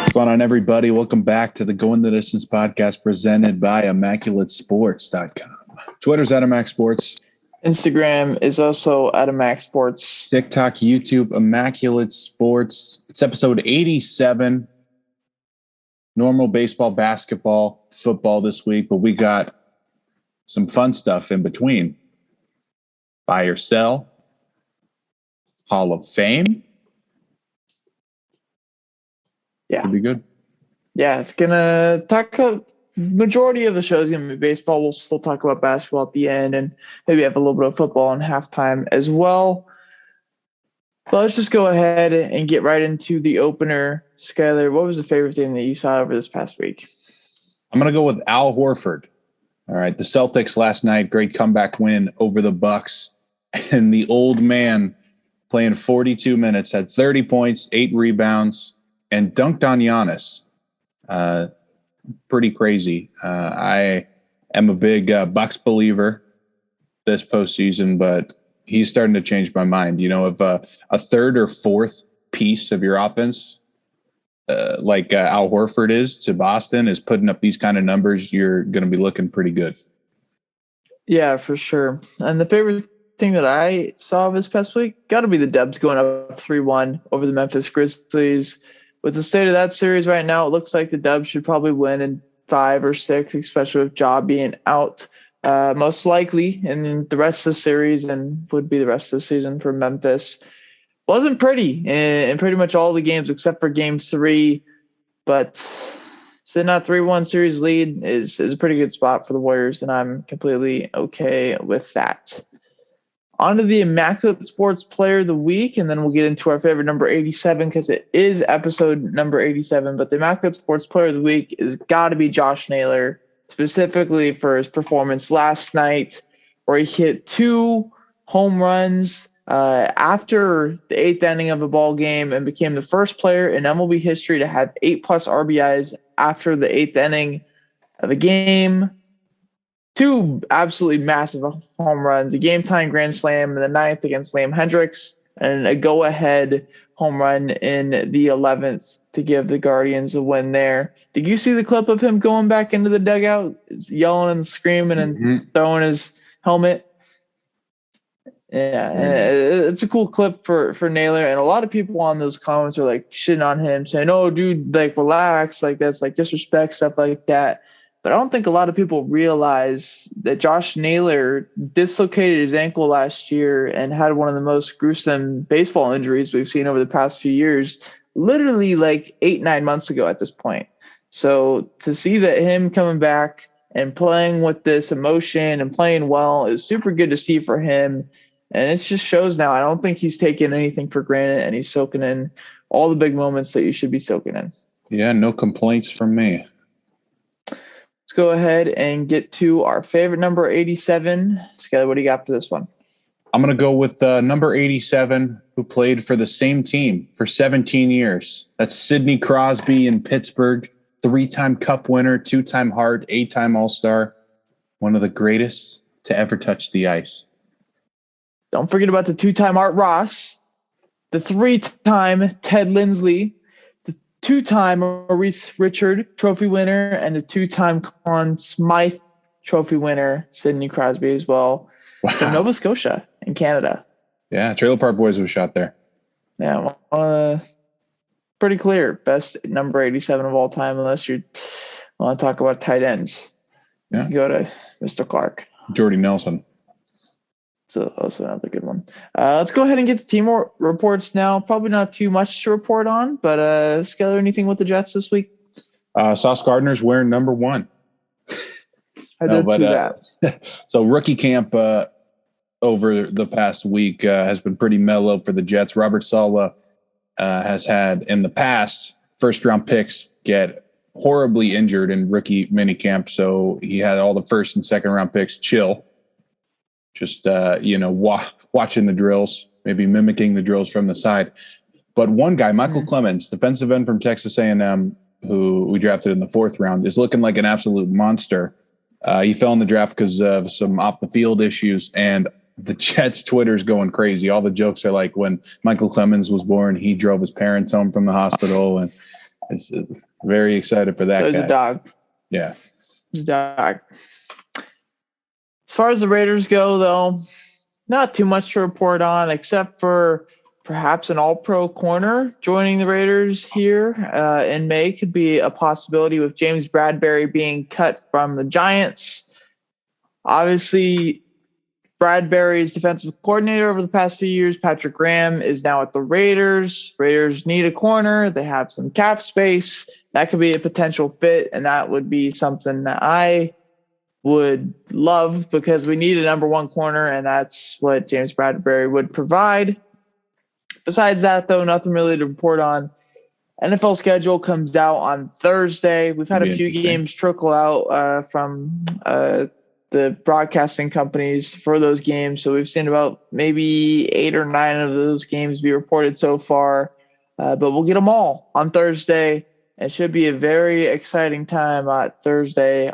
What's going on, everybody? Welcome back to the Going the Distance podcast presented by ImmaculateSports.com. Twitter's at Immac Sports. Instagram is also at Immac Sports. TikTok, YouTube, Immaculate Sports. It's episode 87. Normal baseball, basketball, football this week, but we got some fun stuff in between. Buy or sell. Hall of Fame. Yeah. Should be good. Yeah, it's going to talk about majority of the show is going to be baseball. We'll still talk about basketball at the end and maybe have a little bit of football in halftime as well. But let's just go ahead and get right into the opener. Skyler, what was the favorite thing that you saw over this past week? I'm going to go with Al Horford. All right, the Celtics last night, great comeback win over the Bucks. And the old man playing 42 minutes, had 30 points, 8 rebounds, and dunked on Giannis. Pretty crazy. I am a big Bucks believer this postseason, but he's starting to change my mind. You know, if a third or fourth piece of your offense, like Al Horford is to Boston, is putting up these kind of numbers, you're going to be looking pretty good. Yeah, for sure. And the favorite thing that I saw this past week got to be the Dubs going up 3-1 over the Memphis Grizzlies. With the state of that series right now, it looks like the Dubs should probably win in 5 or 6, especially with Ja being out most likely in the rest of the series and would be the rest of the season for Memphis. Wasn't pretty in pretty much all the games except for Game 3, but sitting at 3-1 series lead is a pretty good spot for the Warriors, and I'm completely okay with that. On to the Immaculate Sports Player of the Week, and then we'll get into our favorite number 87 because it is episode number 87. But the Immaculate Sports Player of the Week has got to be Josh Naylor, specifically for his performance last night where he hit 2 home runs after the 8th inning of a ball game and became the first player in MLB history to have 8+ RBIs after the 8th inning of a game. 2 absolutely massive home runs, a game-tying grand slam in the 9th against Liam Hendricks, and a go-ahead home run in the 11th to give the Guardians a win there. Did you see the clip of him going back into the dugout, yelling and screaming and throwing his helmet? Yeah, it's a cool clip for Naylor, and a lot of people on those comments are like shitting on him, saying, "Oh, dude, like relax, like that's like disrespect, stuff like that." But I don't think a lot of people realize that Josh Naylor dislocated his ankle last year and had one of the most gruesome baseball injuries we've seen over the past few years, literally like 8-9 months ago at this point. So to see that him coming back and playing with this emotion and playing well is super good to see for him. And it just shows now, I don't think he's taking anything for granted, and he's soaking in all the big moments that you should be soaking in. Yeah, no complaints from me. Let's go ahead and get to our favorite number 87. Skyler, what do you got for this one? I'm going to go with number 87, who played for the same team for 17 years. That's Sidney Crosby in Pittsburgh, 3-time Cup winner, 2-time Hart, 8-time All-Star, one of the greatest to ever touch the ice. Don't forget about the 2-time Art Ross, the 3-time Ted Lindsley, 2-time Maurice Richard trophy winner, and the 2-time Conn Smythe trophy winner, Sidney Crosby as well, from Nova Scotia in Canada. Yeah, Trailer Park Boys was shot there. Yeah, pretty clear. Best number 87 of all time, unless you want to talk about tight ends. Yeah. You go to Mr. Clark. Jordy Nelson. So also another good one. Let's go ahead and get the team reports now. Probably not too much to report on, but Skyler, anything with the Jets this week? Sauce Gardner's wearing number 1. I did see that. So rookie camp over the past week has been pretty mellow for the Jets. Robert Saleh has had in the past first-round picks get horribly injured in rookie minicamp, so he had all the first and second-round picks chill. Just, watching the drills, maybe mimicking the drills from the side. But one guy, Michael Clemens, defensive end from Texas A&M, who we drafted in the 4th round, is looking like an absolute monster. He fell in the draft because of some off-the-field issues, and the Jets' Twitter's going crazy. All the jokes are like when Michael Clemens was born, he drove his parents home from the hospital, and It's very excited for that. So he's guy. a dog. Yeah. He's a dog. As far as the Raiders go, though, not too much to report on, except for perhaps an all-pro corner joining the Raiders here in May could be a possibility with James Bradberry being cut from the Giants. Obviously, Bradberry's defensive coordinator over the past few years, Patrick Graham, is now at the Raiders. Raiders need a corner. They have some cap space. That could be a potential fit, and that would be something that I would love because we need a number one corner, and that's what James Bradberry would provide. Besides that, though, nothing really to report on. NFL schedule comes out on Thursday. We've had a few games trickle out from the broadcasting companies for those games. So we've seen about maybe 8 or 9 of those games be reported so far. But we'll get them all on Thursday. It should be a very exciting time at Thursday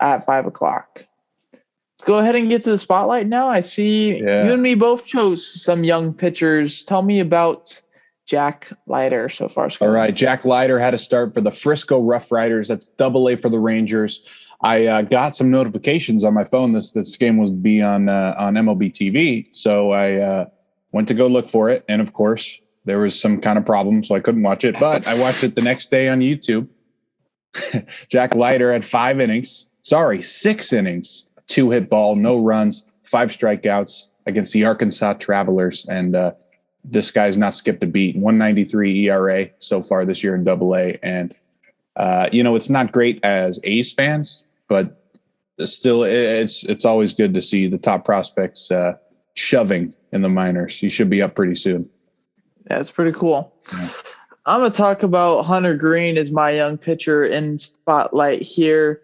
at 5 o'clock. Let's go ahead and get to the spotlight now. I see you and me both chose some young pitchers. Tell me about Jack Leiter so far. All right. Jack Leiter had a start for the Frisco Rough Riders. That's AA for the Rangers. I got some notifications on my phone. This game was be on MLB TV. So I went to go look for it. And of course, there was some kind of problem, so I couldn't watch it. But I watched it the next day on YouTube. Jack Leiter had 6 innings, 2-hit ball, no runs, 5 strikeouts against the Arkansas Travelers. And this guy's not skipped a beat. 1.93 ERA so far this year in AA. And, it's not great as A's fans, but still it's always good to see the top prospects shoving in the minors. He should be up pretty soon. Yeah, it's pretty cool. Yeah. I'm going to talk about Hunter Green as my young pitcher in spotlight here.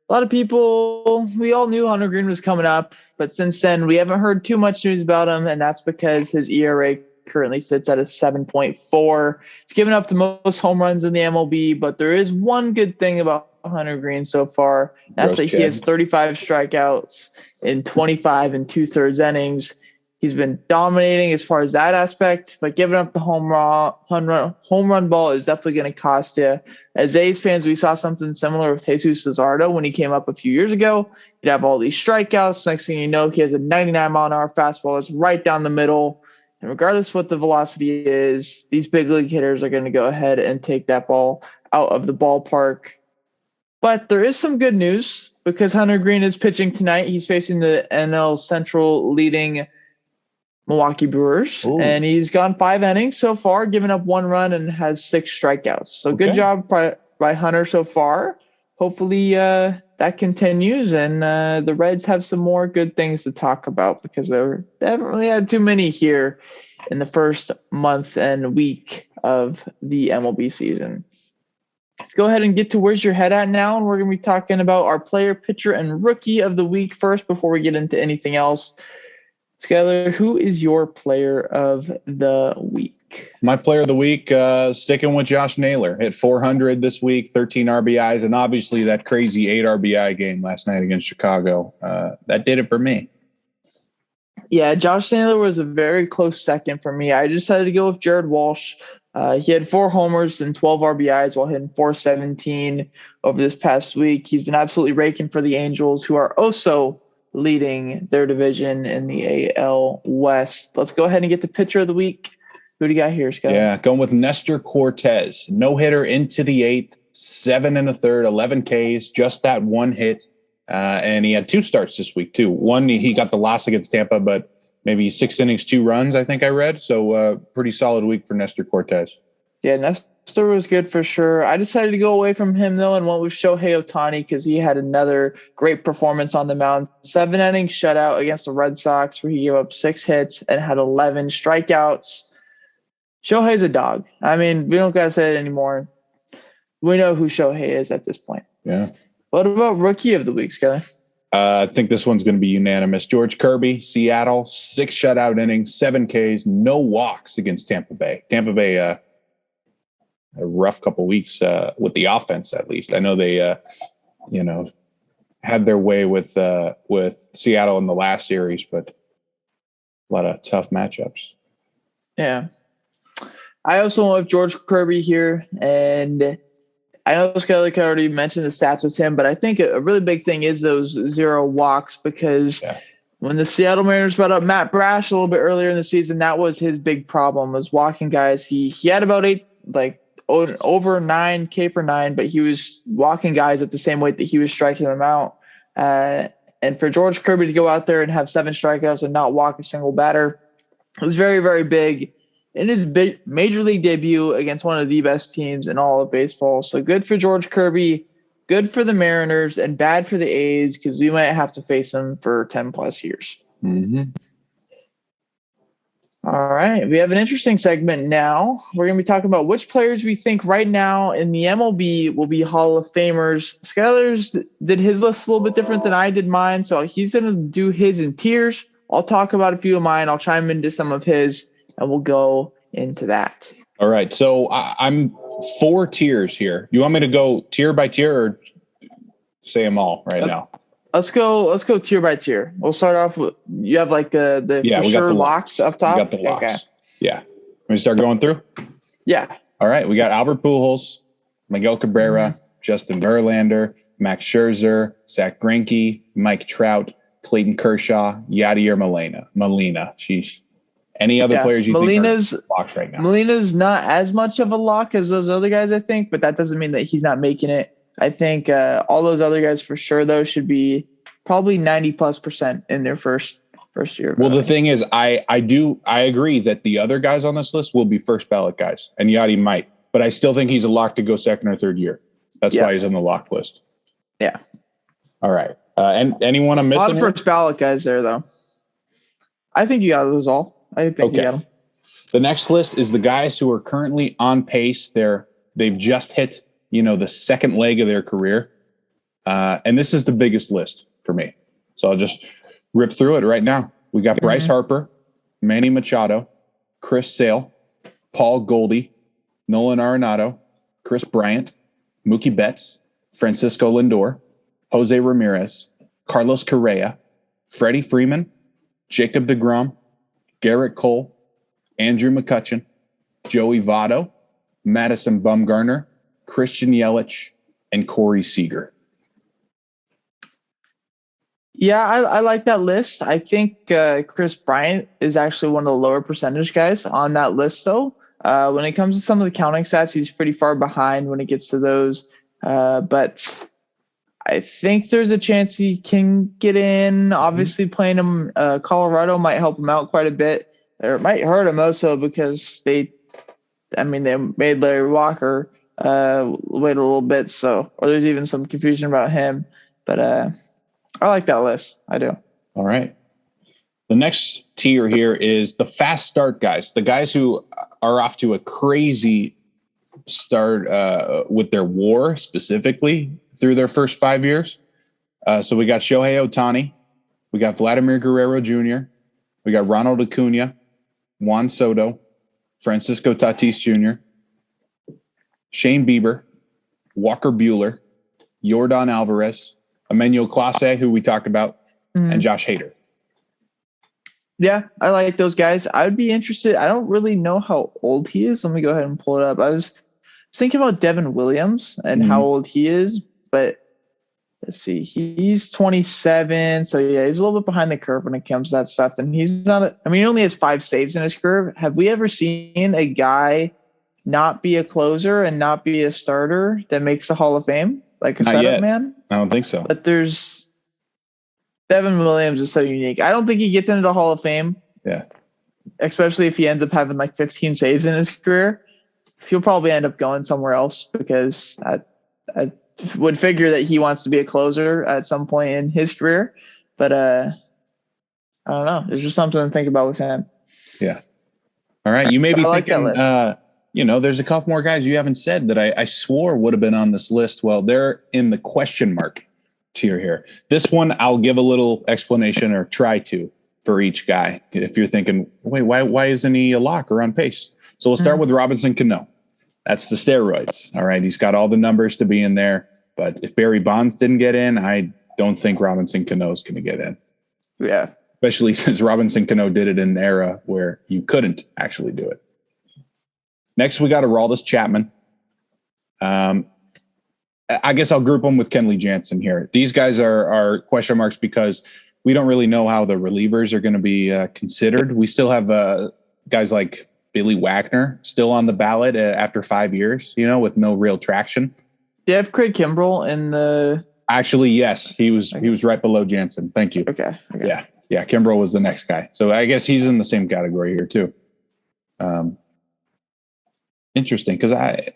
A lot of people, we all knew Hunter Green was coming up, but since then we haven't heard too much news about him, and that's because his ERA currently sits at a 7.4. He's given up the most home runs in the MLB, but there is one good thing about Hunter Green so far. That's that he has 35 strikeouts in 25 and 2/3 innings. He's been dominating as far as that aspect, but giving up the home run ball is definitely going to cost you. As A's fans, we saw something similar with Jesus Luzardo when he came up a few years ago. He'd have all these strikeouts. Next thing you know, he has a 99-mile-an-hour fastball that's right down the middle. And regardless of what the velocity is, these big league hitters are going to go ahead and take that ball out of the ballpark. But there is some good news because Hunter Green is pitching tonight. He's facing the NL Central leading Milwaukee Brewers. Ooh. And he's gone 5 innings so far, giving up 1 run and has 6 strikeouts. So Good job by Hunter so far. Hopefully that continues and the Reds have some more good things to talk about because they haven't really had too many here in the first month and week of the MLB season. Let's go ahead and get to where's your head at now, and we're going to be talking about our player, pitcher, and rookie of the week first before we get into anything else. Skyler, who is your player of the week? My player of the week, sticking with Josh Naylor. Hit 400 this week, 13 RBIs, and obviously that crazy 8 RBI game last night against Chicago. That did it for me. Yeah, Josh Naylor was a very close second for me. I decided to go with Jared Walsh. He had 4 homers and 12 RBIs while hitting .417 over this past week. He's been absolutely raking for the Angels, who are also leading their division in the AL West. Let's go ahead and get the pitcher of the week. Who do you got here, Scott? Yeah, going with Nestor Cortez. No-hitter into the 8th, 7 1/3, 11 Ks, just that 1 hit. And he had 2 starts this week, too. One, he got the loss against Tampa, but maybe 6 innings, 2 runs, I think I read. So pretty solid week for Nestor Cortez. Yeah, Nestor was good for sure. I decided to go away from him, though, and went with Shohei Ohtani because he had another great performance on the mound. 7 innings shutout against the Red Sox where he gave up 6 hits and had 11 strikeouts. Shohei's a dog. I mean, we don't got to say it anymore. We know who Shohei is at this point. Yeah. What about rookie of the week, Skyler? I think this one's going to be unanimous. George Kirby, Seattle, 6 shutout innings, 7 Ks, no walks against Tampa Bay. Tampa Bay a rough couple weeks with the offense, at least. I know they, had their way with Seattle in the last series, but a lot of tough matchups. Yeah. I also went with George Kirby here, and I know Skyler already mentioned the stats with him, but I think a really big thing is those 0 walks because when the Seattle Mariners brought up Matt Brash a little bit earlier in the season, that was his big problem, was walking guys. He had about over 9 K per 9, but he was walking guys at the same weight that he was striking them out. And for George Kirby to go out there and have 7 strikeouts and not walk a single batter was very, very big in his major league debut against one of the best teams in all of baseball. So good for George Kirby, good for the Mariners, and bad for the A's because we might have to face them for 10 plus years. Mm-hmm. All right. We have an interesting segment now. We're going to be talking about which players we think right now in the MLB will be Hall of Famers. Skyler's did his list a little bit different than I did mine, so he's going to do his in tiers. I'll talk about a few of mine. I'll chime into some of his, and we'll go into that. All right. So I'm 4 tiers here. You want me to go tier by tier or say them all right now? Let's go tier by tier. We'll start off with, you have like the for sure locks up top. We got the locks. Okay. Yeah. We start going through? Yeah. All right. We got Albert Pujols, Miguel Cabrera, Justin Verlander, Max Scherzer, Zach Greinke, Mike Trout, Clayton Kershaw, Yadier Molina. Sheesh. Any other players you think are locks right now? Molina's not as much of a lock as those other guys, I think, but that doesn't mean that he's not making it. I think all those other guys for sure, though, should be probably 90+% in their first year. Well, the thing is, I agree that the other guys on this list will be first ballot guys, and Yadi might, but I still think he's a lock to go second or third year. That's why he's on the lock list. Yeah. All right. And anyone I'm missing? A lot of first ballot guys there, though. I think you got those all. I think you got them. The next list is the guys who are currently on pace. They've just hit, the second leg of their career. And this is the biggest list for me. So I'll just rip through it right now. We got Bryce Harper, Manny Machado, Chris Sale, Paul Goldie, Nolan Arenado, Chris Bryant, Mookie Betts, Francisco Lindor, Jose Ramirez, Carlos Correa, Freddie Freeman, Jacob deGrom, Garrett Cole, Andrew McCutchen, Joey Votto, Madison Bumgarner, Christian Yelich, and Corey Seager. Yeah, I like that list. I think Chris Bryant is actually one of the lower percentage guys on that list, though. When it comes to some of the counting stats, he's pretty far behind when it gets to those. But I think there's a chance he can get in. Obviously, playing him Colorado might help him out quite a bit. Or it might hurt him also because they made Larry Walker wait a little bit. So, or there's even some confusion about him. But I like that list. I do. All right. The next tier here is the fast start guys, the guys who are off to a crazy start with their WAR specifically through their first 5 years. So we got Shohei Ohtani, we got Vladimir Guerrero Jr., we got Ronald Acuna, Juan Soto, Francisco Tatis Jr., Shane Bieber, Walker Buehler, Yordan Alvarez, Emmanuel Clase, who we talked about, and Josh Hader. Yeah, I like those guys. I would be interested. I don't really know how old he is. Let me go ahead and pull it up. I was thinking about Devin Williams and how old he is, but let's see. He's 27, so yeah, he's a little bit behind the curve when it comes to that stuff. And he's not. He only has 5 saves in his career. Have we ever seen a guy not be a closer and not be a starter that makes the Hall of Fame? Like a setup man? I don't think so. But there's Devin Williams is so unique. I don't think he gets into the Hall of Fame. Yeah. Especially if he ends up having like 15 saves in his career. He'll probably end up going somewhere else because I would figure that he wants to be a closer at some point in his career. But I don't know. There's just something to think about with him. Yeah. All right. You may be thinking, there's a couple more guys you haven't said that I swore would have been on this list. Well, they're in the question mark tier here. This one, I'll give a little explanation or try to for each guy. If you're thinking, wait, why isn't he a lock or on pace? So we'll start with Robinson Cano. That's the steroids. All right. He's got all the numbers to be in there. But if Barry Bonds didn't get in, I don't think Robinson Cano is going to get in. Yeah. Especially since Robinson Cano did it in an era where you couldn't actually do it. Next, we got Aroldis Chapman. I guess I'll group them with Kenley Jansen here. These guys are question marks because we don't really know how the relievers are going to be considered. We still have guys like Billy Wagner still on the ballot after 5 years, with no real traction. Do you have Craig Kimbrell in the? Actually, yes, he was right below Jansen. Thank you. Okay. Yeah. Kimbrell was the next guy, so I guess he's in the same category here too. Interesting, because I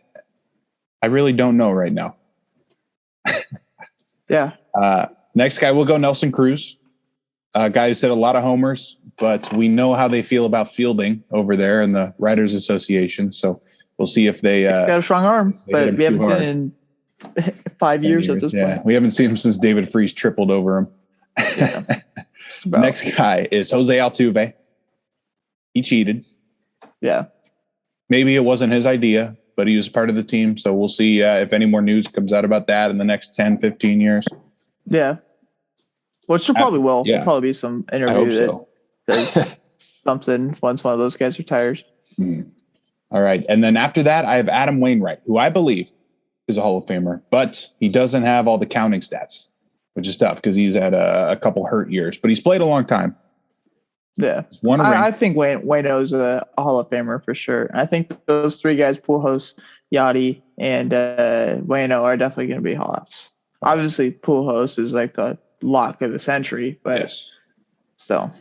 really don't know right now. Yeah. Next guy, we'll go Nelson Cruz, a guy who's hit a lot of homers, but we know how they feel about fielding over there in the Writers Association. So we'll see if they. He's got a strong arm, but we haven't seen it in 5 years at this point. We haven't seen him since David Freese tripled over him. Yeah. Next guy is Jose Altuve. He cheated. Yeah. Maybe it wasn't his idea, but he was part of the team. So we'll see if any more news comes out about that in the next 10, 15 years. Yeah. Which there probably will. Yeah. There'll probably be some interview that does something once one of those guys retires. All right. And then after that, I have Adam Wainwright, who I believe is a Hall of Famer, but he doesn't have all the counting stats, which is tough because he's had a couple hurt years, but he's played a long time. Yeah. I think Waino's a Hall of Famer for sure. I think those three guys, Pujols, Yachty, and Waino are definitely going to be Hall Ofs. Obviously, Pujols is like the lock of the century, but still.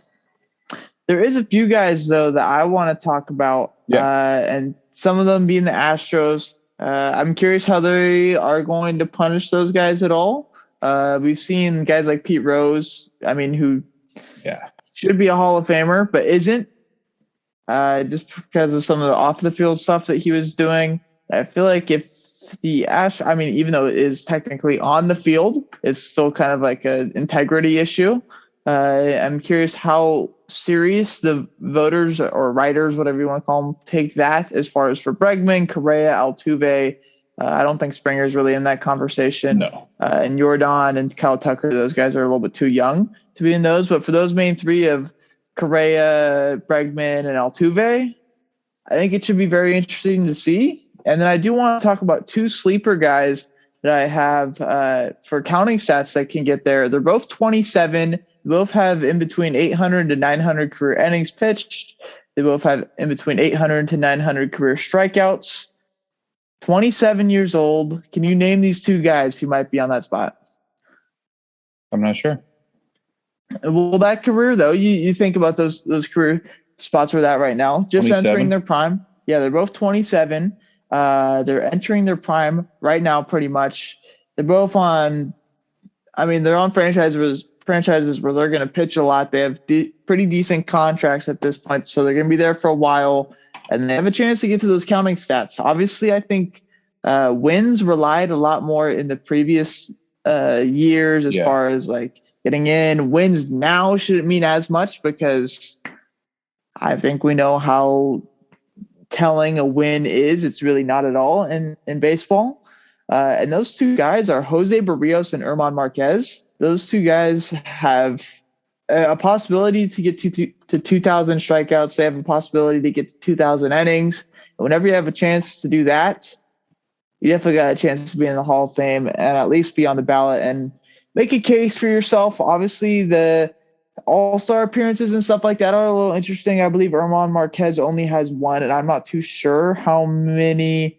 There is a few guys, though, that I want to talk about, and some of them being the Astros. I'm curious how they are going to punish those guys at all. We've seen guys like Pete Rose, who should be a Hall of Famer, but isn't, just because of some of the off-the-field stuff that he was doing. I feel like if the even though it is technically on the field, it's still kind of like an integrity issue. I'm curious how serious the voters or writers, whatever you want to call them, take that as far as for Bregman, Correa, Altuve. I don't think Springer's really in that conversation. No. And Jordan and Kyle Tucker, those guys are a little bit too young to be in those. But for those main three of Correa, Bregman, and Altuve, I think it should be very interesting to see. And then I do want to talk about two sleeper guys that I have for counting stats that can get there. They're both 27. They both have in between 800 to 900 career innings pitched. They both have in between 800 to 900 career strikeouts. 27 years old. Can you name these two guys who might be on that spot? I'm not sure. Well, that career, though, you think about those career spots where that right now, just 27. entering their prime. Yeah, they're both 27. They're entering their prime right now, pretty much. They're both on, they're on franchises where they're going to pitch a lot. They have pretty decent contracts at this point, so they're going to be there for a while, and they have a chance to get to those counting stats. Obviously, I think wins relied a lot more in the previous years as far as like getting in. Wins now shouldn't mean as much because I think we know how telling a win is. It's really not at all in baseball. And those two guys are Jose Barrios and German Marquez. Those two guys have a possibility to get to 2,000 strikeouts. They have a possibility to get to 2,000 innings. And whenever you have a chance to do that, you definitely got a chance to be in the Hall of Fame and at least be on the ballot and make a case for yourself. Obviously, the all-star appearances and stuff like that are a little interesting. I believe German Marquez only has one, and I'm not too sure how many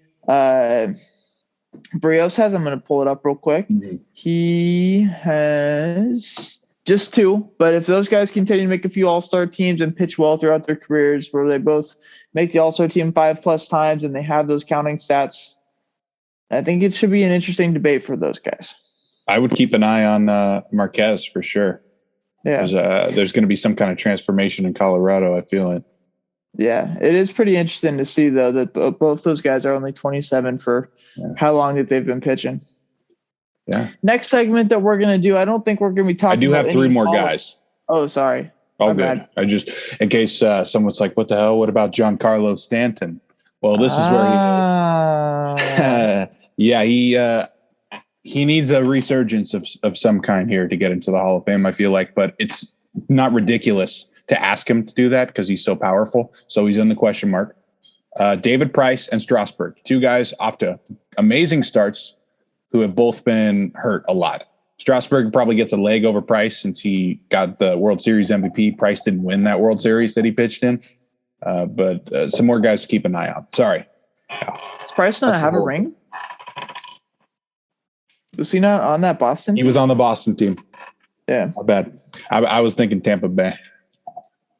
Barrios has. I'm going to pull it up real quick. Mm-hmm. He has just two, but if those guys continue to make a few all-star teams and pitch well throughout their careers where they both make the all-star team 5+ times and they have those counting stats, I think it should be an interesting debate for those guys. I would keep an eye on Marquez for sure. Yeah, there's going to be some kind of transformation in Colorado, I feel it. Yeah, it is pretty interesting to see, though, that both those guys are only 27 for how long that they've been pitching. Yeah. Next segment that we're going to do, I don't think we're going to be talking about I do have three more guys. Oh, sorry. Oh, good. Bad. I just, in case someone's like, what the hell? What about Giancarlo Stanton? Well, this is where he is. He needs a resurgence of some kind here to get into the Hall of Fame, I feel like. But it's not ridiculous to ask him to do that because he's so powerful. So he's in the question mark. David Price and Strasburg, two guys off to amazing starts who have both been hurt a lot. Strasburg probably gets a leg over Price since he got the World Series MVP. Price didn't win that World Series that he pitched in. But some more guys to keep an eye on. Sorry. Does Price not have a ring? Was he not on that Boston team? He was on the Boston team. Yeah. My bad. I was thinking Tampa Bay.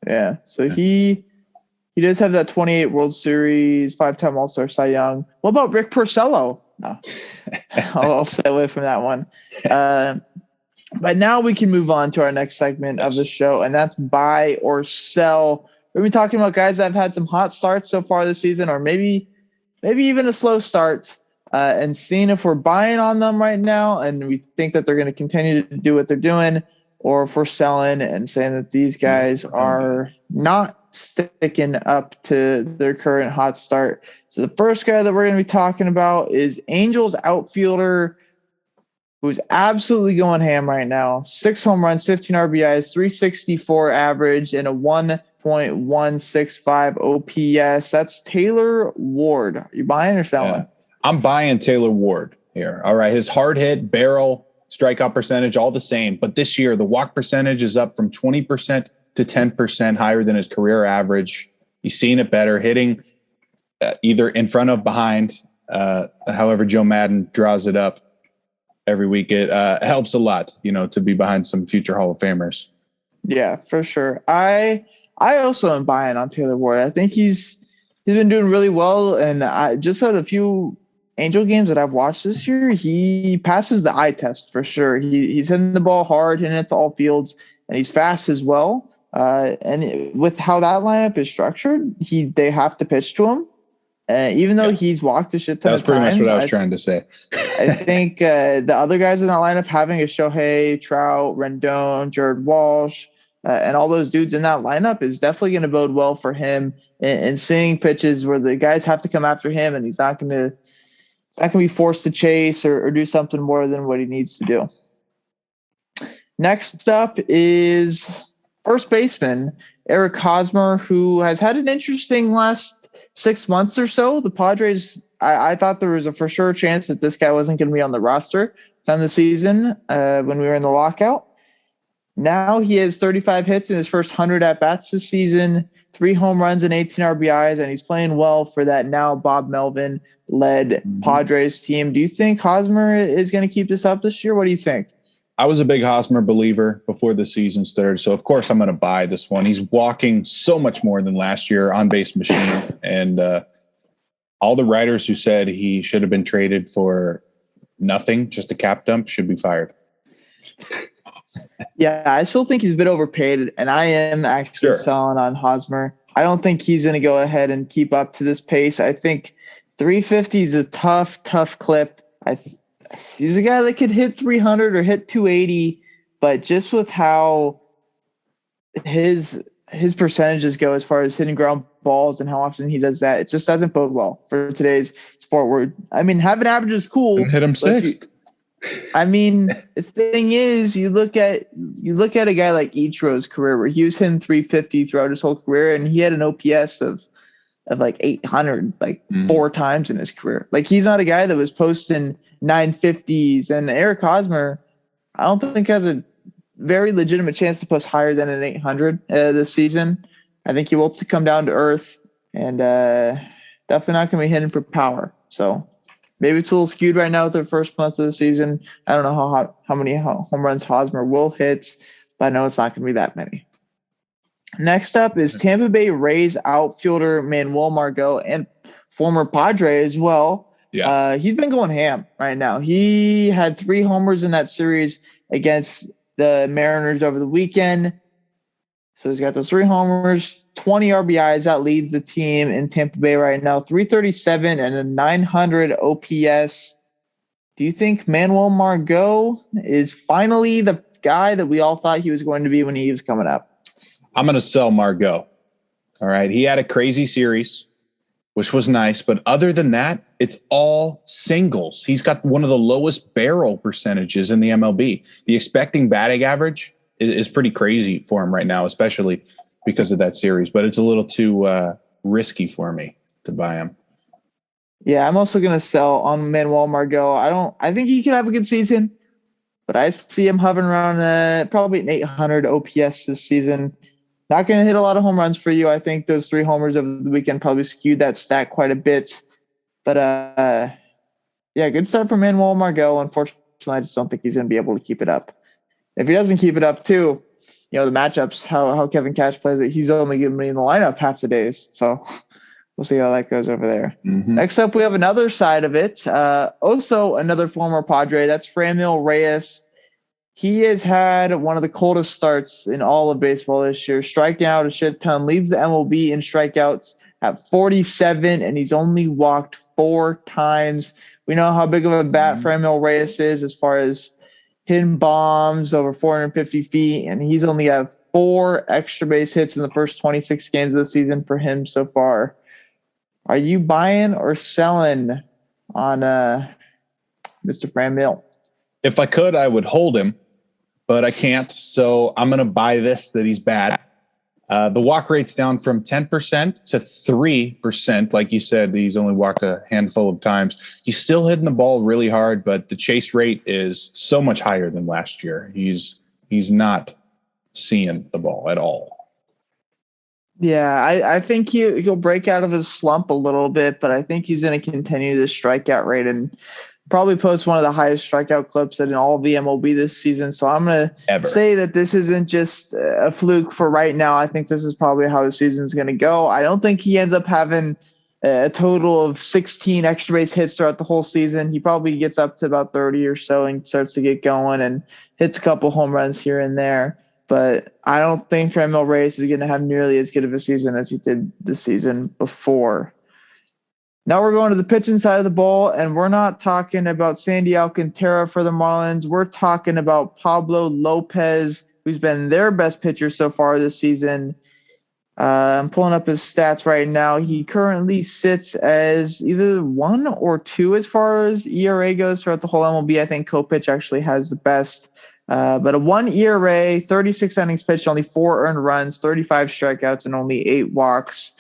Yeah. So he does have that 28 World Series, 5-time All-Star Cy Young. What about Rick Porcello? No. I'll stay away from that one. But now we can move on to our next segment of the show, and that's buy or sell. We've been talking about guys that have had some hot starts so far this season, or maybe even a slow start, and seeing if we're buying on them right now and we think that they're going to continue to do what they're doing, or if we're selling and saying that these guys are not sticking up to their current hot start. So the first guy that we're going to be talking about is Angels outfielder who's absolutely going ham right now. 6 home runs, 15 RBIs, 364 average, and a 1.165 OPS. That's Taylor Ward. Are you buying or selling? Yeah. I'm buying Taylor Ward here. All right. His hard hit, barrel, strikeout percentage, all the same. But this year, the walk percentage is up from 20% to 10% higher than his career average. He's seen it better, hitting either in front of, behind, however Joe Madden draws it up every week. It helps a lot, to be behind some future Hall of Famers. Yeah, for sure. I also am buying on Taylor Ward. I think he's been doing really well, and I just had a few Angel games that I've watched this year. He passes the eye test for sure. He's hitting the ball hard, hitting it to all fields, and he's fast as well. And with how that lineup is structured, they have to pitch to him. Even though he's walked a shit ton of times. That's pretty much what I was trying to say. I think the other guys in that lineup, having a Shohei, Trout, Rendon, Jared Walsh, and all those dudes in that lineup is definitely going to bode well for him. And seeing pitches where the guys have to come after him, and he's not going to be forced to chase or do something more than what he needs to do. Next up is first baseman Eric Hosmer, who has had an interesting last 6 months or so. The Padres, I thought there was a for sure chance that this guy wasn't going to be on the roster come the season when we were in the lockout. Now he has 35 hits in his first 100 at-bats this season, 3 home runs and 18 RBIs, and he's playing well for that now Bob Melvin-led Padres team. Do you think Hosmer is going to keep this up this year? What do you think? I was a big Hosmer believer before the season started, so of course I'm going to buy this one. He's walking so much more than last year, on-base machine, and all the writers who said he should have been traded for nothing, just a cap dump, should be fired. Yeah, I still think he's a bit overpaid, and I am actually selling on Hosmer. I don't think he's going to go ahead and keep up to this pace. I think 350 is a tough clip. He's a guy that could hit 300 or hit 280, but just with how his percentages go as far as hitting ground balls and how often he does that, it just doesn't bode well for today's sport. Where having average is cool. And hit him sixth. The thing is, you look at a guy like Ichiro's career, where he was hitting 350 throughout his whole career, and he had an OPS of like 800 4 times in his career. Like, he's not a guy that was posting 950s. And Eric Hosmer, I don't think has a very legitimate chance to post higher than an 800 this season. I think he will come down to earth, and definitely not going to be hitting for power. So maybe it's a little skewed right now with the first month of the season. I don't know how many home runs Hosmer will hit, but I know it's not going to be that many. Next up is Tampa Bay Rays outfielder Manuel Margot, and former Padre as well. Yeah. He's been going ham right now. He had 3 homers in that series against the Mariners over the weekend. So he's got those 3 homers, 20 RBIs. That leads the team in Tampa Bay right now, 337 and a 900 OPS. Do you think Manuel Margot is finally the guy that we all thought he was going to be when he was coming up? I'm going to sell Margot. All right. He had a crazy series, which was nice. But other than that, it's all singles. He's got one of the lowest barrel percentages in the MLB. The expecting batting average is pretty crazy for him right now, especially because of that series. But it's a little too risky for me. to buy him. Yeah, I'm also gonna sell on Manuel Margot. I think he could have a good season, but I see him hovering around probably an 800 OPS this season. Not gonna hit a lot of home runs for you. I think those 3 homers over the weekend probably skewed that stat quite a bit. But yeah, good start for Manuel Margot. Unfortunately, I just don't think he's gonna be able to keep it up. If he doesn't keep it up too, the matchups, how Kevin Cash plays it, he's only going to be in the lineup half the days. So we'll see how that goes over there. Mm-hmm. Next up, we have another side of it. Also, another former Padre. That's Franmil Reyes. He has had one of the coldest starts in all of baseball this year. Striking out a shit ton. Leads the MLB in strikeouts at 47, and he's only walked 4 times. We know how big of a bat Franmil Reyes is as far as hitting bombs over 450 feet, and he's only got 4 extra base hits in the first 26 games of the season for him so far. Are you buying or selling on Mr. Franmil? If I could, I would hold him, but I can't. So I'm going to buy this that he's bad. The walk rate's down from 10% to 3%. Like you said, he's only walked a handful of times. He's still hitting the ball really hard, but the chase rate is so much higher than last year. He's not seeing the ball at all. Yeah, I think he'll break out of his slump a little bit, but I think he's going to continue this strikeout rate and probably post one of the highest strikeout clips in all of the MLB this season. So I'm going to say that this isn't just a fluke for right now. I think this is probably how the season's going to go. I don't think he ends up having a total of 16 extra base hits throughout the whole season. He probably gets up to about 30 or so and starts to get going and hits a couple home runs here and there. But I don't think Franmil Reyes is going to have nearly as good of a season as he did the season before. Now we're going to the pitching side of the ball, and we're not talking about Sandy Alcantara for the Marlins. We're talking about Pablo Lopez, who's been their best pitcher so far this season. I'm pulling up his stats right now. He currently sits as either 1 or 2 as far as ERA goes throughout the whole MLB. I think Kopech actually has the best. But a 1 ERA, 36 innings pitched, only 4 earned runs, 35 strikeouts, and only 8 walks.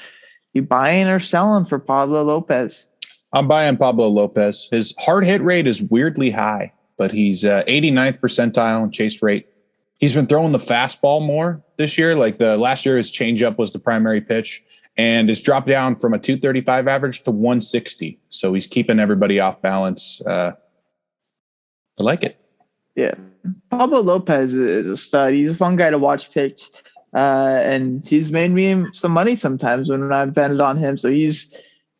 You buying or selling for Pablo Lopez? I'm buying Pablo Lopez. His hard hit rate is weirdly high, but he's 89th percentile in chase rate. He's been throwing the fastball more this year. Like the last year, his changeup was the primary pitch, and it's dropped down from a 235 average to 160. So he's keeping everybody off balance. I like it. Yeah, Pablo Lopez is a stud. He's a fun guy to watch pitch. And he's made me some money sometimes when I've betted on him. So he's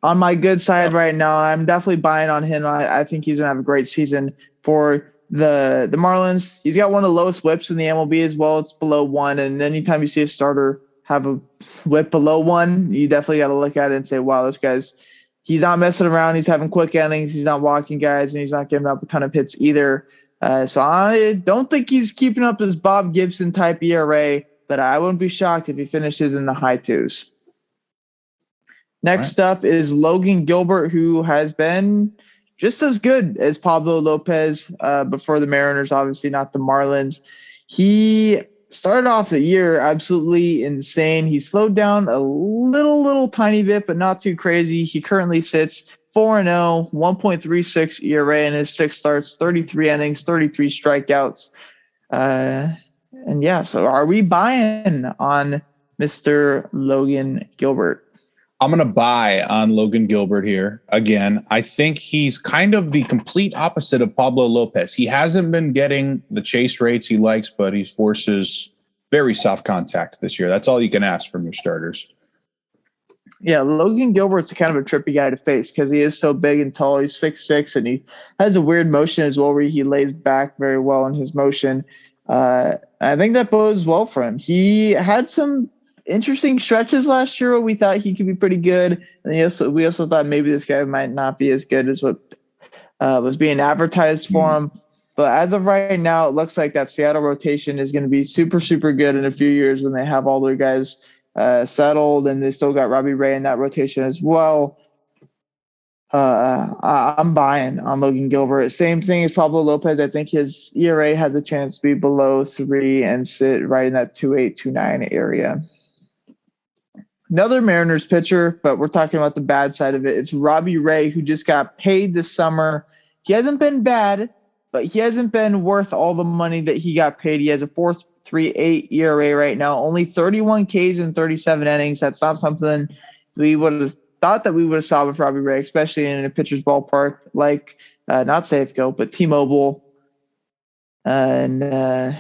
on my good side right now. I'm definitely buying on him. I think he's going to have a great season for the Marlins. He's got one of the lowest whips in the MLB as well. It's below 1. And anytime you see a starter have a whip below 1, you definitely got to look at it and say, wow, he's not messing around. He's having quick innings. He's not walking guys, and he's not giving up a ton of hits either. So I don't think he's keeping up his Bob Gibson type ERA, but I wouldn't be shocked if he finishes in the high 2s. Next up is Logan Gilbert, who has been just as good as Pablo Lopez, but for the Mariners, obviously not the Marlins. He started off the year absolutely insane. He slowed down a little tiny bit, but not too crazy. He currently sits 4-0, 1.36 ERA in his 6 starts, 33 innings, 33 strikeouts. And yeah, so are we buying on Mr. Logan Gilbert? I'm going to buy on Logan Gilbert here. Again, I think he's kind of the complete opposite of Pablo Lopez. He hasn't been getting the chase rates he likes, but he forces very soft contact this year. That's all you can ask from your starters. Yeah, Logan Gilbert's kind of a trippy guy to face because he is so big and tall. He's 6'6", and he has a weird motion as well where he lays back very well in his motion. I think that bodes well for him. He had some interesting stretches last year where we thought he could be pretty good. And we also thought maybe this guy might not be as good as what was being advertised for him. But as of right now, it looks like that Seattle rotation is going to be super, super good in a few years when they have all their guys settled, and they still got Robbie Ray in that rotation as well. I'm buying on Logan Gilbert. Same thing as Pablo Lopez. I think his ERA has a chance to be below 3 and sit right in that 2.8, 2.9 area. Another Mariners pitcher, but we're talking about the bad side of it. It's Robbie Ray, who just got paid this summer. He hasn't been bad, but he hasn't been worth all the money that he got paid. He has a 4.38 ERA right now, only 31 Ks in 37 innings. That's not something we would have thought that we would have saw with Robbie Ray, especially in a pitcher's ballpark like not Safeco, but T-Mobile. And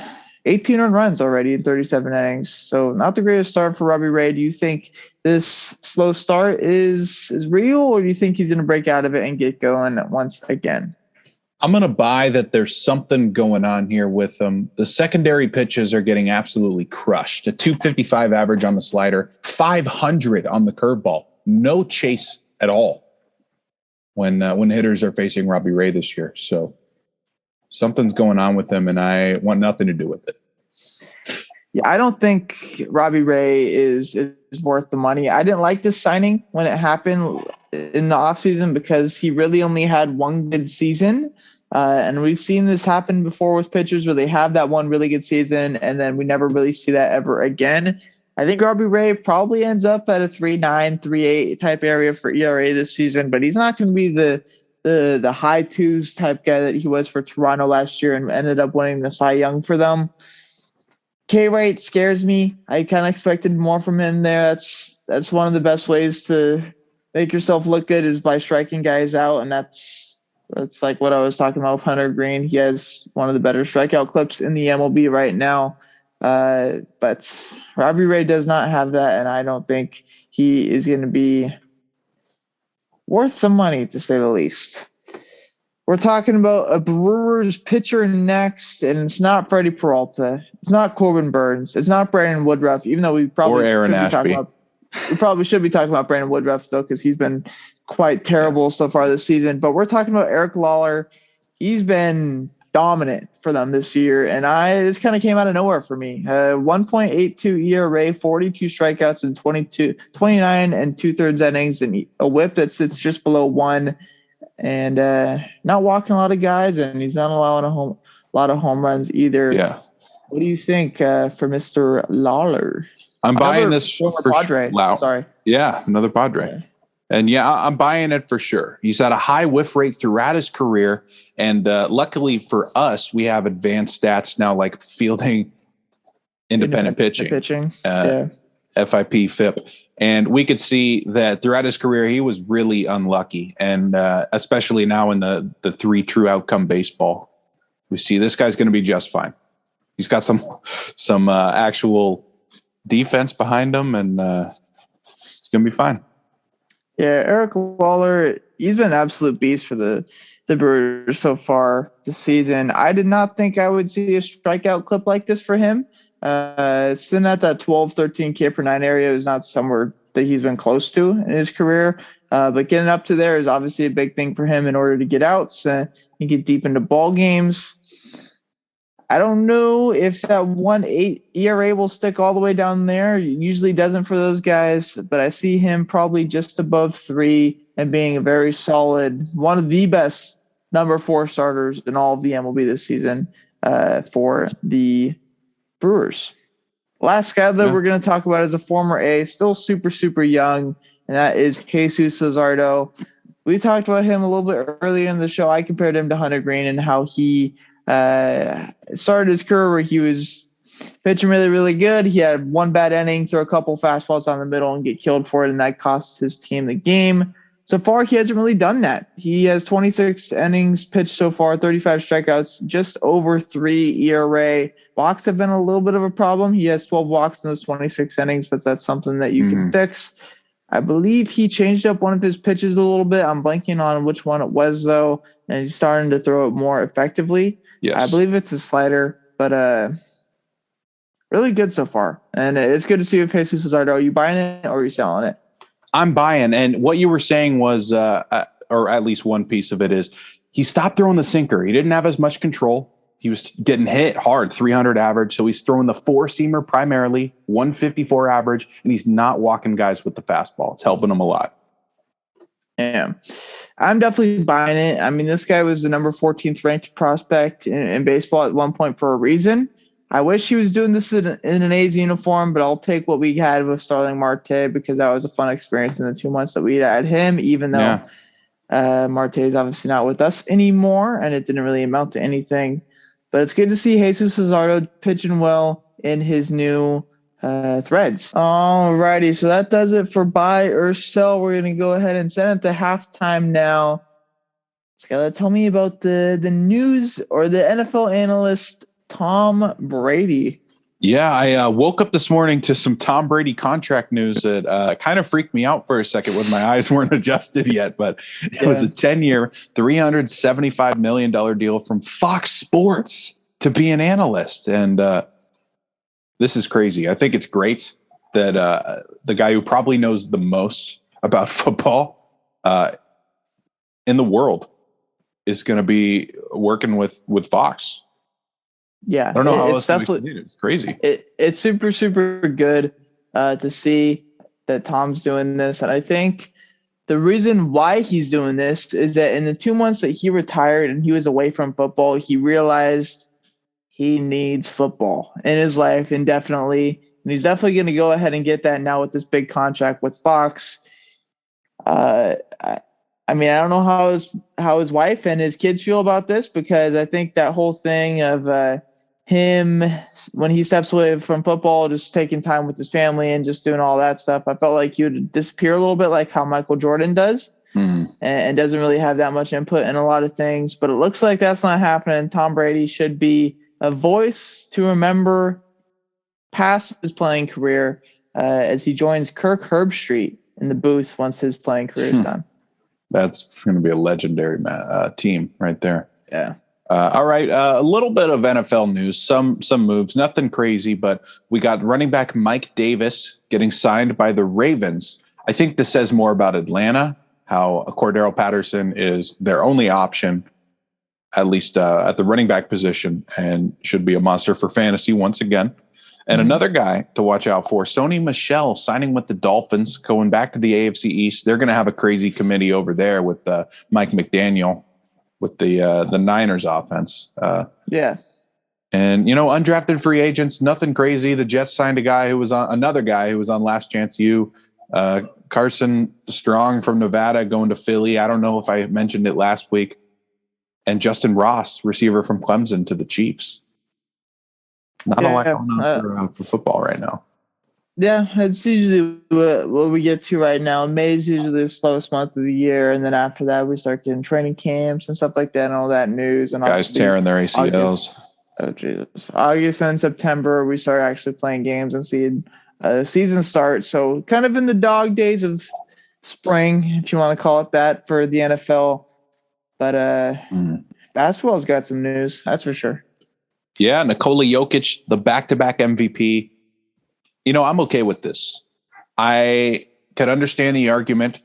18 earned runs already in 37 innings. So not the greatest start for Robbie Ray. Do you think this slow start is real, or do you think he's going to break out of it and get going once again? I'm going to buy that there's something going on here with him. The secondary pitches are getting absolutely crushed. A 255 average on the slider, 500 on the curveball. No chase at all when hitters are facing Robbie Ray this year. So something's going on with him, and I want nothing to do with it. Yeah, I don't think Robbie Ray is worth the money. I didn't like this signing when it happened in the offseason because he really only had one good season. And we've seen this happen before with pitchers where they have that one really good season and then we never really see that ever again. I think Robbie Ray probably ends up at a 3.9, 3.8 type area for ERA this season, but he's not going to be the high twos type guy that he was for Toronto last year and ended up winning the Cy Young for them. K rate scares me. I kind of expected more from him there. That's one of the best ways to make yourself look good is by striking guys out, and that's like what I was talking about with Hunter Green. He has one of the better strikeout clips in the MLB right now. But Robbie Ray does not have that, and I don't think he is going to be worth the money, to say the least. We're talking about a Brewers pitcher next, and it's not Freddie Peralta. It's not Corbin Burns. It's not Brandon Woodruff, even though we probably should be talking about Brandon Woodruff, though, because he's been quite terrible so far this season. But we're talking about Eric Lauer. He's been dominant for them this year, and this kind of came out of nowhere for me. 1.82 ERA, 42 strikeouts in 29 and 2/3 innings, and a whip that sits just below 1. And not walking a lot of guys, and he's not allowing a lot of home runs either. Yeah. What do you think for Mr. Lawler? I'm buying this for Padre. Wow. Sorry. Yeah, another Padre. Yeah. And yeah, I'm buying it for sure. He's had a high whiff rate throughout his career. And luckily for us, we have advanced stats now like fielding independent pitching. FIP, FIP. And we could see that throughout his career, he was really unlucky. And especially now in the 3 true outcome baseball, we see this guy's going to be just fine. He's got some actual defense behind him, and it's going to be fine. Yeah, Eric Lauer, he's been an absolute beast for the Brewers so far this season. I did not think I would see a strikeout clip like this for him. Sitting at that 12, 13 K per 9 area is not somewhere that he's been close to in his career. But getting up to there is obviously a big thing for him in order to get outs and get deep into ball games. I don't know if that 1.8 ERA will stick all the way down there. It usually doesn't for those guys, but I see him probably just above 3 and being a very solid, one of the best number 4 starters in all of the MLB this season for the Brewers. Last guy that we're going to talk about is a former A, still super, super young, and that is Jesus Luzardo. We talked about him a little bit earlier in the show. I compared him to Hunter Green and how he started his career where he was pitching really, really good. He had one bad inning, throw a couple fastballs down the middle and get killed for it, and that cost his team the game. So far, he hasn't really done that. He has 26 innings pitched so far, 35 strikeouts, just over 3 ERA. Walks have been a little bit of a problem. He has 12 walks in those 26 innings, but that's something that you can fix. I believe he changed up one of his pitches a little bit. I'm blanking on which one it was, though, and he's starting to throw it more effectively. Yes. I believe it's a slider, but really good so far. And it's good to see with Jesus Luzardo. Are you buying it or are you selling it? I'm buying. And what you were saying was, or at least one piece of it is, he stopped throwing the sinker. He didn't have as much control. He was getting hit hard, 300 average. So he's throwing the 4-seamer primarily, 154 average, and he's not walking guys with the fastball. It's helping him a lot. Yeah, I'm definitely buying it. I mean, this guy was the number 14th ranked prospect in baseball at one point for a reason. I wish he was doing this in an A's uniform, but I'll take what we had with Starling Marte because that was a fun experience in the 2 months that we had him, even though Marte is obviously not with us anymore, and it didn't really amount to anything. But it's good to see Jesus Luzardo pitching well in his new threads. Alrighty, so that does it for buy or sell. We're going to go ahead and send it to halftime now. Skylar, tell me about the news or the NFL analyst Tom Brady. Yeah, I woke up this morning to some Tom Brady contract news that kind of freaked me out for a second when my eyes weren't adjusted yet. But it was a 10-year, $375 million deal from Fox Sports to be an analyst. And this is crazy. I think it's great that the guy who probably knows the most about football in the world is going to be working with Fox. Yeah, I don't know how else to explain it. It's crazy. It's super, super good to see that Tom's doing this. And I think the reason why he's doing this is that in the 2 months that he retired and he was away from football, he realized he needs football in his life indefinitely. And he's definitely going to go ahead and get that now with this big contract with Fox. I mean, I don't know how his wife and his kids feel about this, because I think that whole thing of him when he steps away from football, just taking time with his family and just doing all that stuff, I felt like he would disappear a little bit like how Michael Jordan does, and doesn't really have that much input in a lot of things. But it looks like that's not happening. Tom Brady should be a voice to remember past his playing career as he joins Kirk Herbstreit in the booth once his playing career is done. That's going to be a legendary team right there. Yeah. All right. A little bit of NFL news, some moves, nothing crazy, but we got running back Mike Davis getting signed by the Ravens. I think this says more about Atlanta, how Cordero Patterson is their only option, at least at the running back position, and should be a monster for fantasy once again. And another guy to watch out for, Sony Michel signing with the Dolphins, going back to the AFC East. They're going to have a crazy committee over there with Mike McDaniel with the Niners offense. Yeah. And, undrafted free agents, nothing crazy. The Jets signed another guy who was on Last Chance U, Carson Strong from Nevada going to Philly. I don't know if I mentioned it last week. And Justin Ross, receiver from Clemson, to the Chiefs. Not a lot going on for football right now. Yeah, it's usually what we get to right now. May is usually the slowest month of the year, and then after that, we start getting training camps and stuff like that, and all that news. And guys tearing their ACLs. August and September, we start actually playing games and seeing the season start. So kind of in the dog days of spring, if you want to call it that, for the NFL. But basketball's got some news, that's for sure. Yeah, Nikola Jokic, the back-to-back MVP. I'm okay with this. I could understand the argument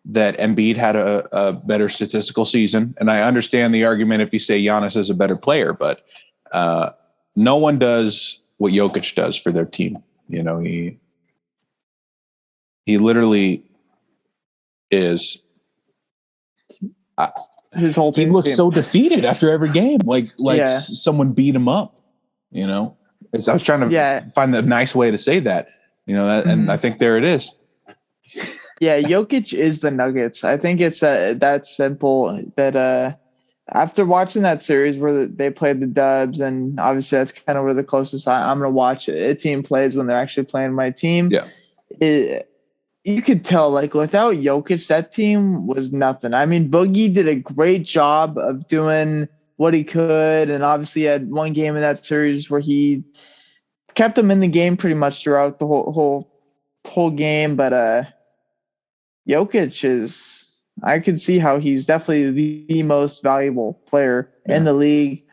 that Embiid had a better statistical season, and I understand the argument if you say Giannis is a better player, but no one does what Jokic does for their team. He literally is. His whole team. He looks so defeated after every game, like someone beat him up. I was trying to find the nice way to say that. And I think there it is. Yeah, Jokic is the Nuggets. I think it's that simple. That after watching that series where they played the Dubs, and obviously that's kind of where the closest I'm going to watch a team plays when they're actually playing my team. Yeah. You could tell, like, without Jokic, that team was nothing. I mean, Boogie did a great job of doing what he could, and obviously had one game in that series where he kept them in the game pretty much throughout the whole game. But Jokic is, I could see how he's definitely the most valuable player in the league.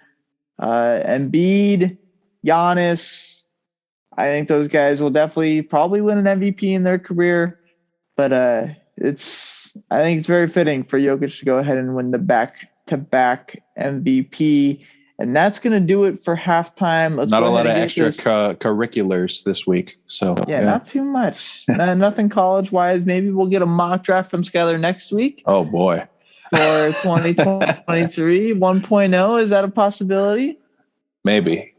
Embiid, Giannis, I think those guys will definitely probably win an MVP in their career. But I think it's very fitting for Jokic to go ahead and win the back-to-back MVP. And that's going to do it for halftime. Let's not a lot of extra curriculars this week. So not too much. Nothing college-wise. Maybe we'll get a mock draft from Skylar next week. Oh, boy. For 2023 1.0. Is that a possibility? Maybe.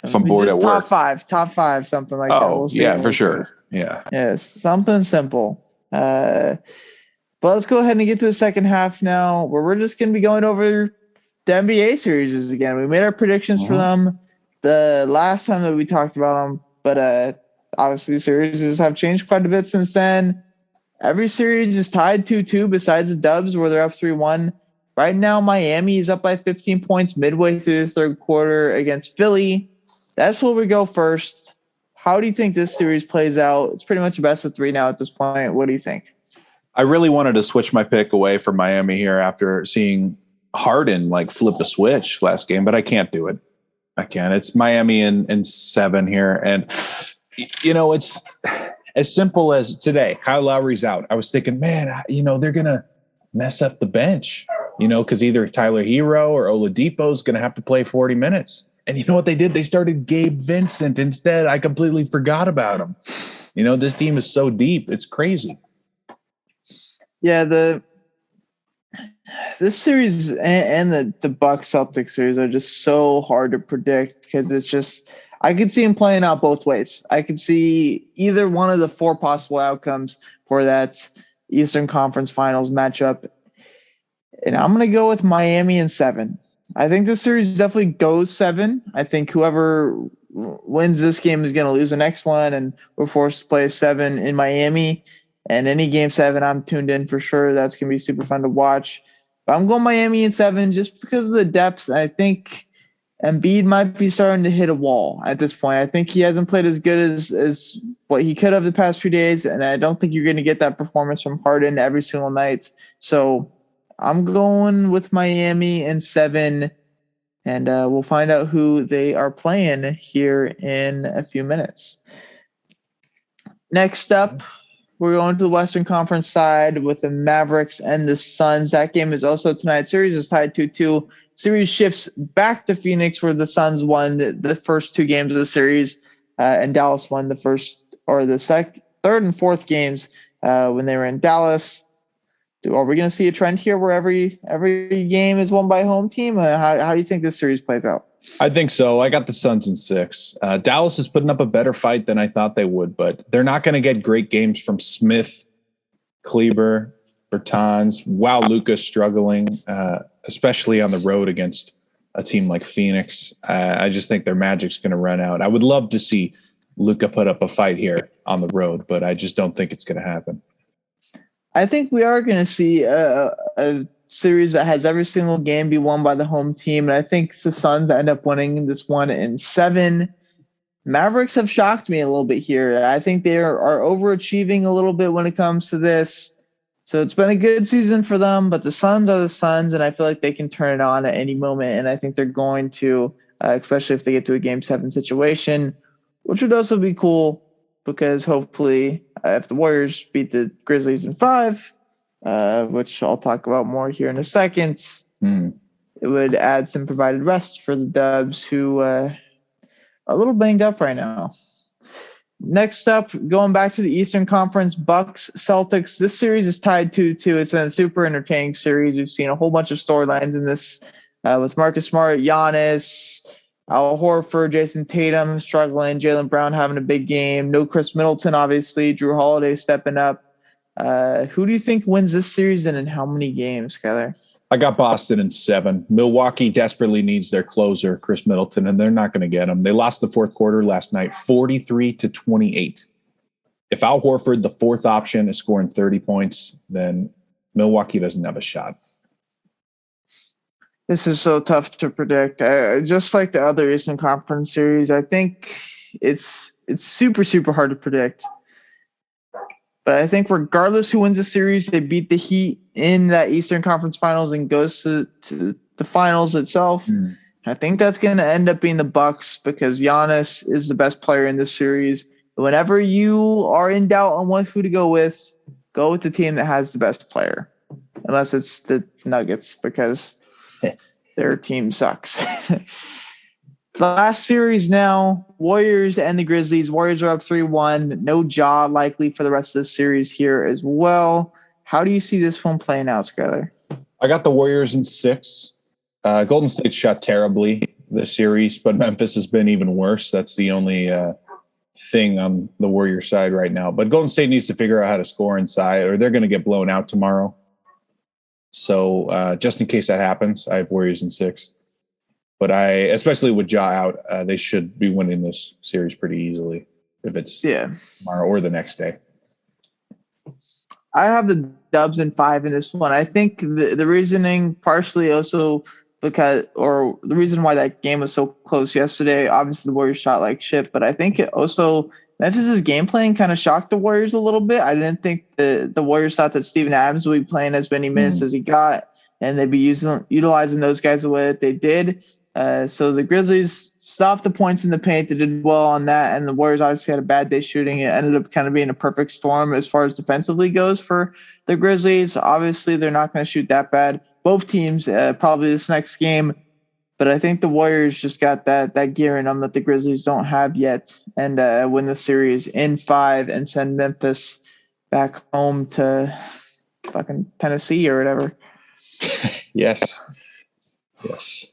if I'm bored at Just work. top five, something like that. Oh, We'll see. yeah, for sure. Yeah. Yes, something simple. But let's go ahead and get to the second half now, where we're just going to be going over the NBA series again. We made our predictions for them the last time that we talked about them, but obviously the series have changed quite a bit since then. Every series is tied 2-2 besides the Dubs, where they're up 3-1. Right now, Miami is up by 15 points midway through the third quarter against Philly. That's where we go first. How do you think this series plays out? It's pretty much a best of three now at this point. What do you think? I really wanted to switch my pick away from Miami here after seeing Harden flip the switch last game, but I can't do it. I can't. It's Miami in 7 here. And, it's as simple as today. Kyle Lowry's out. I was thinking, man, they're going to mess up the bench, because either Tyler Hero or Oladipo is going to have to play 40 minutes. And you know what they did? They started Gabe Vincent instead. I completely forgot about him. This team is so deep. It's crazy. Yeah, this series and the Bucks Celtics series are just so hard to predict because it's just I could see them playing out both ways. I could see either one of the 4 possible outcomes for that Eastern Conference Finals matchup. And I'm going to go with Miami in 7. I think this series definitely goes 7. I think whoever wins this game is going to lose the next one, and we're forced to play a 7 in Miami. And any game 7, I'm tuned in for sure. That's going to be super fun to watch. But I'm going Miami in 7 just because of the depth. I think Embiid might be starting to hit a wall at this point. I think he hasn't played as good as what he could have the past few days, and I don't think you're going to get that performance from Harden every single night. So I'm going with Miami in 7, and we'll find out who they are playing here in a few minutes. Next up, we're going to the Western Conference side with the Mavericks and the Suns. That game is also tonight. Series is tied 2-2. Series shifts back to Phoenix, where the Suns won the first 2 games of the series, and Dallas won the third and fourth games when they were in Dallas. Are we going to see a trend here where every game is won by a home team? How do you think this series plays out? I think so. I got the Suns in 6. Dallas is putting up a better fight than I thought they would, but they're not going to get great games from Smith, Kleber, Bertans. Wow, Luka's struggling, especially on the road against a team like Phoenix. I just think their magic's going to run out. I would love to see Luka put up a fight here on the road, but I just don't think it's going to happen. I think we are going to see a series that has every single game be won by the home team, and I think the Suns end up winning this one in 7. Mavericks have shocked me a little bit here. I think they are overachieving a little bit when it comes to this. So it's been a good season for them, but the Suns are the Suns, and I feel like they can turn it on at any moment, and I think they're going to, especially if they get to a Game 7 situation, which would also be cool because hopefully if the Warriors beat the Grizzlies in 5, which I'll talk about more here in a second, it would add some provided rest for the Dubs, who are a little banged up right now. Next up, going back to the Eastern Conference, Bucks, Celtics. This series is tied 2-2. It's been a super entertaining series. We've seen a whole bunch of storylines in this with Marcus Smart, Giannis, Al Horford, Jason Tatum struggling, Jaylen Brown having a big game. No Chris Middleton, obviously. Drew Holiday stepping up. Who do you think wins this series and in how many games, Skyler? I got Boston in 7. Milwaukee desperately needs their closer, Chris Middleton, and they're not going to get him. They lost the fourth quarter last night, 43-28. If Al Horford, the fourth option, is scoring 30 points, then Milwaukee doesn't have a shot. This is so tough to predict. Just like the other Eastern Conference series, I think it's super, super hard to predict. But I think regardless who wins the series, they beat the Heat in that Eastern Conference Finals and goes to the finals itself. I think that's going to end up being the Bucks because Giannis is the best player in this series. Whenever you are in doubt on who to go with the team that has the best player, unless it's the Nuggets because their team sucks. Last series now, Warriors and the Grizzlies. Warriors are up 3-1. No Ja likely for the rest of the series here as well. How do you see this one playing out, Skyler? I got the Warriors in 6. Golden State shot terribly the series, but Memphis has been even worse. That's the only thing on the Warriors side right now. But Golden State needs to figure out how to score inside, or they're going to get blown out tomorrow. So just in case that happens, I have Warriors in 6. But especially with Ja out, they should be winning this series pretty easily if it's tomorrow or the next day. I have the Dubs in 5 in this one. I think the reasoning partially also the reason why that game was so close yesterday, obviously the Warriors shot like shit, but I think it also Memphis's game plan kind of shocked the Warriors a little bit. I didn't think the Warriors thought that Steven Adams would be playing as many minutes as he got, and they'd be utilizing those guys the way that they did. So the Grizzlies stopped the points in the paint. They did well on that, and the Warriors obviously had a bad day shooting. It ended up kind of being a perfect storm as far as defensively goes for the Grizzlies. Obviously, they're not going to shoot that bad. Both teams probably this next game, but I think the Warriors just got that gear in them that the Grizzlies don't have yet, and win the series in 5 and send Memphis back home to fucking Tennessee or whatever. Yes,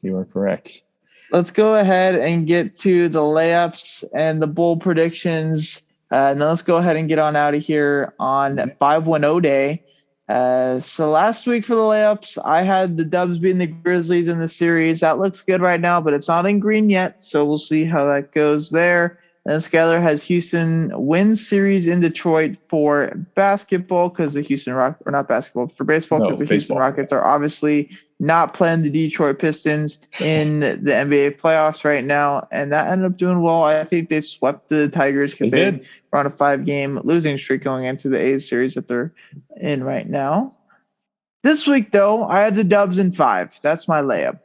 you are correct. Let's go ahead and get to the layups and the bowl predictions. And then let's go ahead and get on out of here on 5-1-0 day. So last week for the layups, I had the Dubs beating the Grizzlies in the series. That looks good right now, but it's not in green yet. So we'll see how that goes there. And Skylar has Houston win series in Detroit for basketball because the Houston Rockets, or not basketball, for baseball because the Houston Rockets are obviously not playing the Detroit Pistons in the NBA playoffs right now. And that ended up doing well. I think they swept the Tigers because they were on a 5-game losing streak going into the A's series that they're in right now. This week, though, I had the Dubs in 5. That's my layup.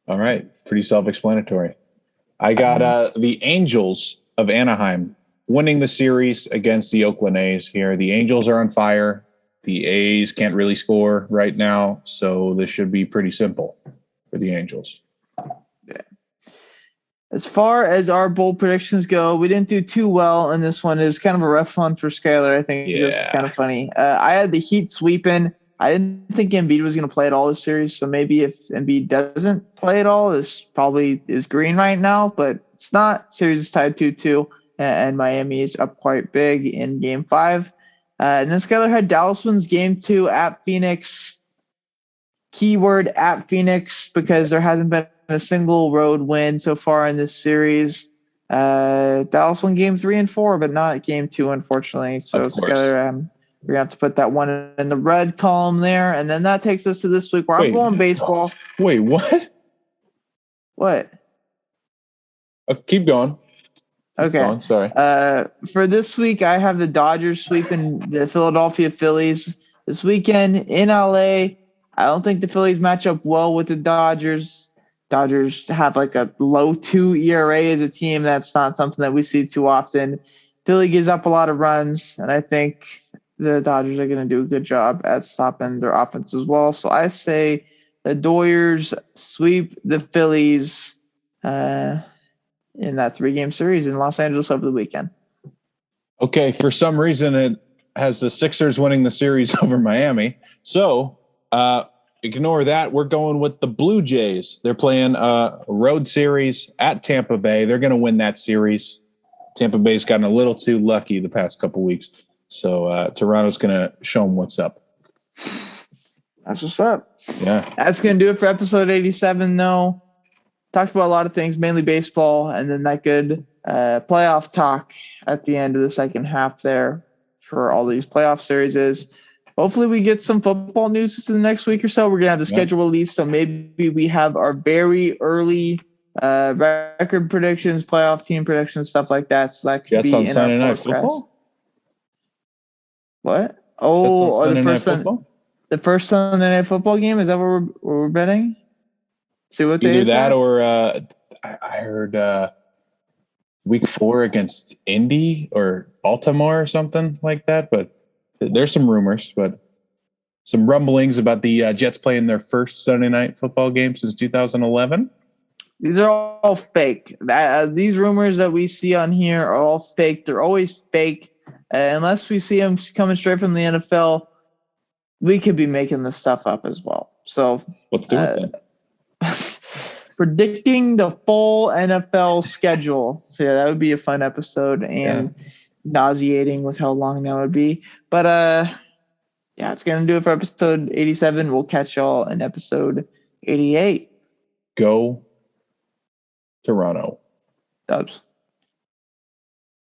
All right. Pretty self-explanatory. I got the Angels of Anaheim winning the series against the Oakland A's here. The Angels are on fire. The A's can't really score right now, so this should be pretty simple for the Angels. Yeah. As far as our bold predictions go, we didn't do too well in this one. It's kind of a rough one for Skylar. I think it was kind of funny. I had the Heat sweeping. I didn't think Embiid was going to play at all this series, so maybe if Embiid doesn't play at all, this probably is green right now, but it's not. Series is tied 2-2, and Miami is up quite big in Game 5. And then Skylar had Dallas wins Game 2 at Phoenix. Keyword at Phoenix because there hasn't been a single road win so far in this series. Dallas won Game 3 and 4, but not Game 2, unfortunately. So Skylar, we're going to have to put that one in the red column there. And then that takes us to this week where I'm going baseball. Wait, what? What? Keep going. Okay. Sorry. For this week, I have the Dodgers sweeping the Philadelphia Phillies this weekend in LA. I don't think the Phillies match up well with the Dodgers. Dodgers have like a low 2 ERA as a team. That's not something that we see too often. Philly gives up a lot of runs, and I think the Dodgers are going to do a good job at stopping their offense as well. So I say the Dodgers sweep the Phillies in that 3-game series in Los Angeles over the weekend. Okay, for some reason it has the Sixers winning the series over Miami. So ignore that. We're going with the Blue Jays. They're playing a road series at Tampa Bay. They're going to win that series. Tampa Bay's gotten a little too lucky the past couple weeks. So Toronto's going to show them what's up. That's what's up. Yeah. That's going to do it for episode 87, though. Talked about a lot of things, mainly baseball, and then that good playoff talk at the end of the second half there for all these playoff series is. Hopefully we get some football news in the next week or so. We're going to have the schedule released, so maybe we have our very early record predictions, playoff team predictions, stuff like that. So that could be on in Sunday our Night forecast. Football? What? Oh, the first Sunday Night Football game? Is that what we're betting? See what Either they that or I heard week 4 against Indy or Baltimore or something like that. But there's some rumors, but some rumblings about the Jets playing their first Sunday Night Football game since 2011. These are all fake. These rumors that we see on here are all fake. They're always fake. Unless we see them coming straight from the NFL, we could be making this stuff up as well. So let's do it then. predicting the full NFL schedule. So yeah, that would be a fun episode and nauseating with how long that would be. But yeah, it's gonna do it for episode 87. We'll catch y'all in episode 88. Go Toronto. Dubs.